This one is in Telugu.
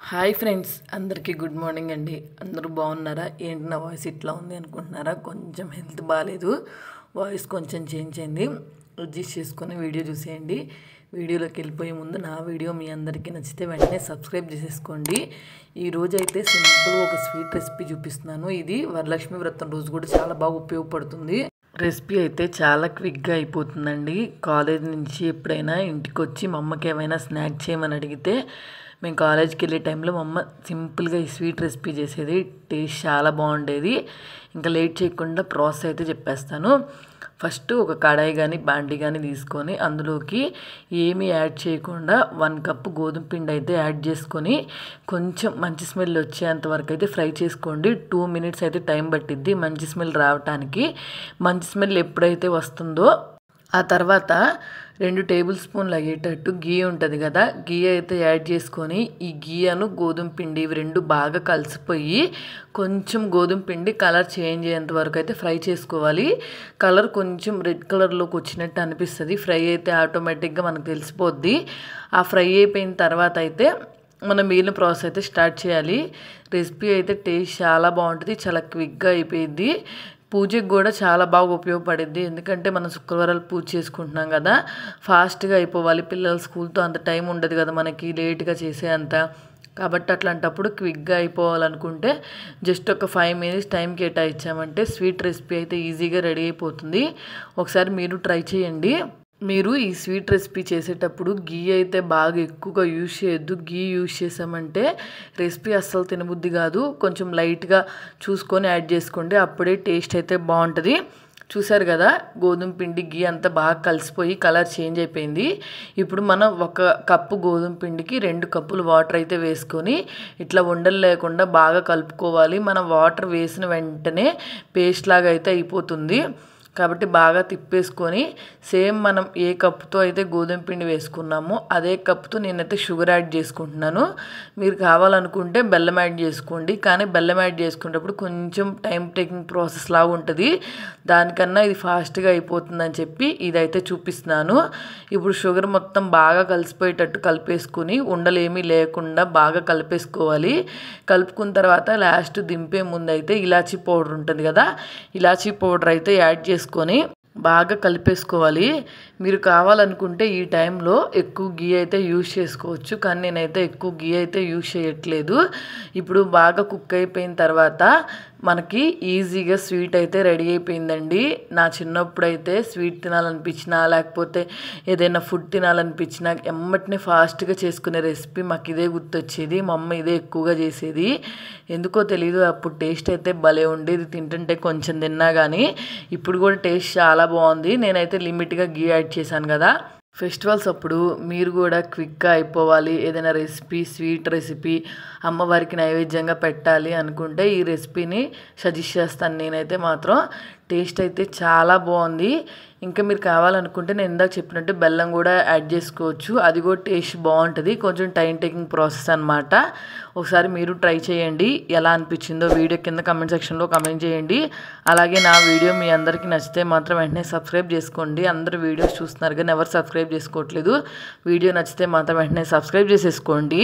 హాయ్ ఫ్రెండ్స్, అందరికీ గుడ్ మార్నింగ్ అండి. అందరూ బాగున్నారా? ఏంటి నా వాయిస్ ఇట్లా ఉంది అనుకుంటున్నారా? కొంచెం హెల్త్ బాగాలేదు, వాయిస్ కొంచెం చేంజ్ అయింది. అడ్జస్ట్ చేసుకొని వీడియో చూసేయండి. వీడియోలోకి వెళ్ళిపోయే ముందు నా వీడియో మీ అందరికీ నచ్చితే వెంటనే సబ్స్క్రైబ్ చేసేసుకోండి. ఈరోజు అయితే సింపుల్ ఒక స్వీట్ రెసిపీ చూపిస్తున్నాను. ఇది వరలక్ష్మి వ్రతం రోజు కూడా చాలా బాగా ఉపయోగపడుతుంది. రెసిపీ అయితే చాలా క్విక్గా అయిపోతుందండి. కాలేజ్ నుంచి ఎప్పుడైనా ఇంటికి వచ్చి మా అమ్మకి ఏమైనా స్నాక్ చేయమని అడిగితే మేము కాలేజ్కి వెళ్ళే టైంలో మా అమ్మ సింపుల్గా ఈ స్వీట్ రెసిపీ చేసేది. టేస్ట్ చాలా బాగుండేది. ఇంకా లేట్ చేయకుండా ప్రాసెస్ అయితే చెప్పేస్తాను. ఫస్ట్ ఒక కడాయి కానీ బాండీ కానీ తీసుకొని అందులోకి ఏమీ యాడ్ చేయకుండా 1 కప్పు గోధుమ పిండి అయితే యాడ్ చేసుకొని కొంచెం మంచి స్మెల్ వచ్చేంత వరకు అయితే ఫ్రై చేసుకోండి. 2 మినిట్స్ అయితే టైం పట్టిద్ది మంచి స్మెల్ రావటానికి. మంచి స్మెల్ ఎప్పుడైతే వస్తుందో ఆ తర్వాత 2 టేబుల్ స్పూన్లు అయ్యేటట్టు గీ ఉంటుంది కదా, గీ అయితే యాడ్ చేసుకొని ఈ గీయను గోధుమ పిండి ఇవి 2 బాగా కలిసిపోయి కొంచెం గోధుమ పిండి కలర్ చేంజ్ అయ్యేంత వరకు అయితే ఫ్రై చేసుకోవాలి. కలర్ కొంచెం రెడ్ కలర్లోకి వచ్చినట్టు అనిపిస్తుంది. ఫ్రై అయితే ఆటోమేటిక్గా మనకు తెలిసిపోద్ది. ఆ ఫ్రై అయిపోయిన తర్వాత అయితే మనం మిగిలిన ప్రాసెస్ అయితే స్టార్ట్ చేయాలి. రెసిపీ అయితే టేస్ట్ చాలా బాగుంటుంది, చాలా క్విక్గా అయిపోయింది. పూజకి కూడా చాలా బాగా ఉపయోగపడుద్ది. ఎందుకంటే మనం శుక్రవారాలు పూజ చేసుకుంటున్నాం కదా, ఫాస్ట్గా అయిపోవాలి. పిల్లల స్కూల్తో అంత టైం ఉండదు కదా మనకి లేట్గా చేసే అంత. కాబట్టి అట్లాంటప్పుడు క్విక్గా అయిపోవాలనుకుంటే జస్ట్ ఒక 5 మినిట్స్ టైం కేటాయించామంటే స్వీట్ రెసిపీ అయితే ఈజీగా రెడీ అయిపోతుంది. ఒకసారి మీరు ట్రై చేయండి. మీరు ఈ స్వీట్ రెసిపీ చేసేటప్పుడు గీ అయితే బాగా ఎక్కువగా యూజ్ చేయొద్దు. గీ యూజ్ చేసామంటే రెసిపీ అస్సలు తినబుద్ధి కాదు. కొంచెం లైట్గా చూసుకొని యాడ్ చేసుకోండి, అప్పుడే టేస్ట్ అయితే బాగుంటుంది. చూసారు కదా, గోధుమ పిండి గీ అంతా బాగా కలిసిపోయి కలర్ చేంజ్ అయిపోయింది. ఇప్పుడు మనం 1 కప్పు గోధుమ పిండికి 2 కప్పులు వాటర్ అయితే వేసుకొని ఇట్లా ఉండలు లేకుండా బాగా కలుపుకోవాలి. మనం వాటర్ వేసిన వెంటనే పేస్ట్ లాగా అయితే అయిపోతుంది. కాబట్టి బాగా తిప్పేసుకొని సేమ్ మనం ఏ కప్పుతో అయితే గోధుమ పిండి వేసుకున్నామో అదే కప్పుతో నేనైతే షుగర్ యాడ్ చేసుకుంటున్నాను. మీరు కావాలనుకుంటే బెల్లం యాడ్ చేసుకోండి, కానీ బెల్లం యాడ్ చేసుకునేటప్పుడు కొంచెం టైం టేకింగ్ ప్రాసెస్ లాగా ఉంటుంది. దానికన్నా ఇది ఫాస్ట్గా అయిపోతుందని చెప్పి ఇదైతే చూపిస్తున్నాను. ఇప్పుడు షుగర్ మొత్తం బాగా కలిసిపోయేటట్టు కలిపేసుకుని ఉండలు ఏమీ లేకుండా బాగా కలిపేసుకోవాలి. కలుపుకున్న తర్వాత లాస్ట్ దింపే ముందు అయితే ఇలాచీ పౌడర్ ఉంటుంది కదా, ఇలాచీ పౌడర్ అయితే యాడ్ చేసుకొని బాగా కలిపేసుకోవాలి. మీరు కావాలనుకుంటే ఈ టైంలో ఎక్కువ గీ అయితే యూజ్ చేసుకోవచ్చు, కానీ నేనైతే ఎక్కువ గీ అయితే యూజ్ చేయట్లేదు. ఇప్పుడు బాగా కుక్ అయిపోయిన తర్వాత మనకి ఈజీగా స్వీట్ అయితే రెడీ అయిపోయిందండి. నా చిన్నప్పుడు అయితే స్వీట్ తినాలనిపించినా లేకపోతే ఏదైనా ఫుడ్ తినాలనిపించినా ఎమ్మటినే ఫాస్ట్గా చేసుకునే రెసిపీ మాకు ఇదే గుర్తొచ్చేది. మా అమ్మ ఇదే ఎక్కువగా చేసేది. ఎందుకో తెలీదు, అప్పుడు టేస్ట్ అయితే భలే ఉండేది. తింటుంటే కొంచెం తిన్నా కానీ ఇప్పుడు కూడా టేస్ట్ చాలా బాగుంది. నేనైతే లిమిట్గా గీ యాడ్ చేశాను కదా. ఫెస్టివల్స్ అప్పుడు మీరు కూడా క్విక్గా అయిపోవాలి, ఏదైనా రెసిపీ స్వీట్ రెసిపీ అమ్మవారికి నైవేద్యంగా పెట్టాలి అనుకుంటే ఈ రెసిపీని సజెస్ట్ చేస్తాను. నేనైతే మాత్రం టేస్ట్ అయితే చాలా బాగుంది. ఇంకా మీరు కావాలనుకుంటే నేను ఇందాక చెప్పినట్టు బెల్లం కూడా యాడ్ చేసుకోవచ్చు, అది కూడా టేస్ట్ బాగుంటుంది. కొంచెం టైం టేకింగ్ ప్రాసెస్ అనమాట. ఒకసారి మీరు ట్రై చేయండి. ఎలా అనిపించిందో వీడియో కింద కమెంట్ సెక్షన్లో కమెంట్ చేయండి. అలాగే నా వీడియో మీ అందరికీ నచ్చితే మాత్రం వెంటనే సబ్స్క్రైబ్ చేసుకోండి. అందరూ వీడియోస్ చూస్తున్నారు కానీ ఎవరు సబ్స్క్రైబ్ చేసుకోవట్లేదు. వీడియో నచ్చితే మాత్రం వెంటనే సబ్స్క్రైబ్ చేసేసుకోండి.